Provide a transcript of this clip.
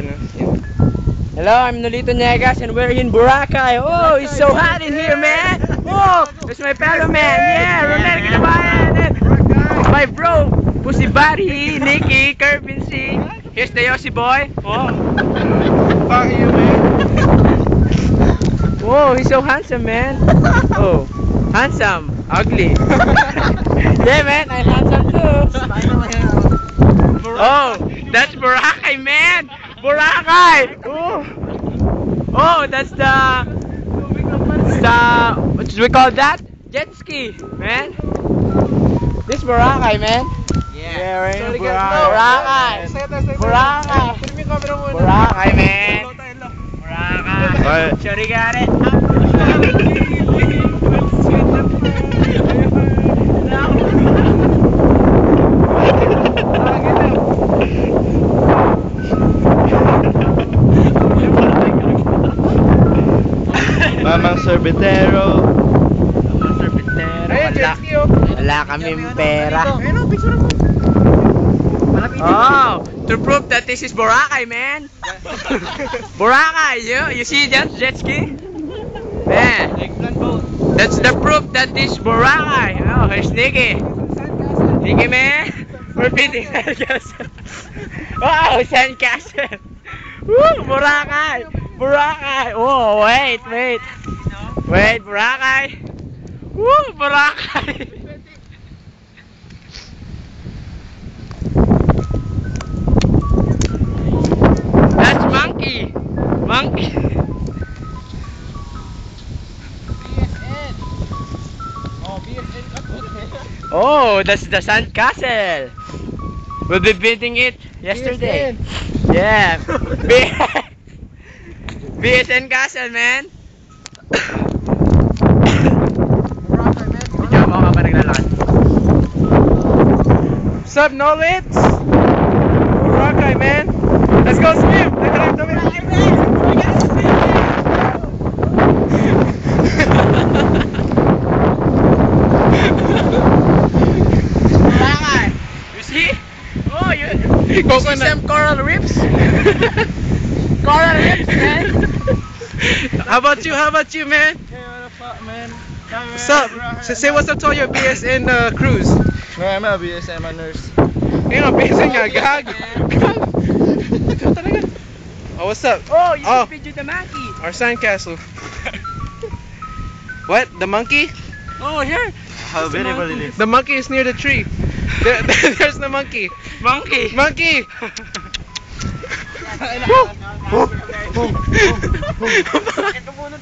no? Hello, I'm Nolito Niegas and we're in Boracay. Oh, it's so hot in here, man. Oh, there's my fellow man. Yeah, Ronel Kinabayan. My bro, Pussy Buddy, Nicky, Kervin C. Here's the Yossi boy. Oh. Fuck you, man. Whoa, he's so handsome, man. Oh, handsome, ugly. Yeah, man, I'm handsome too. Oh, that's Boracay, man. Boracay. Oh, that's the what do we call that? Jet ski, man. This Boracay, man. Yeah, we're in Boracay. Boracay. Boracay, man. Boracay. Sorry, got it. Mamang sorbetero. Wala kaming pera. Oh, to prove that this is Boracay, man. Boracay, you see that jet ski? Man, that's the proof that this is Boracay. Oh, here's Nicky. Nicky, man. We're beating Sandcastle. Wow, Sandcastle. Woo, Boracay. Boracay. Oh, wait. Wait, Boracay. Woo, Boracay. That's Monkey. Oh, that's the Sandcastle. We'll be building it yesterday. Yeah. BSN Castle, man. Ikaw mo ka pa naglalakad. What's up, Nolits? Boracay, man. Let's go swim. Boracay. You see? Oh, you see some coral reefs? Coral reefs, man. How about you, man? Hey, what the fuck, man? What's up? Say what's up to all your BSN crews. Man, I'm a BSN, I'm a nurse. Ayun nga, BSN nga, gag. Ito talaga. Oh, what's up? Oh, you should video the monkey. Our sandcastle. What? The monkey? Oh, here. How beautiful it is. The monkey is near the tree. There's the monkey. Monkey. Monkey! Bakit mo muna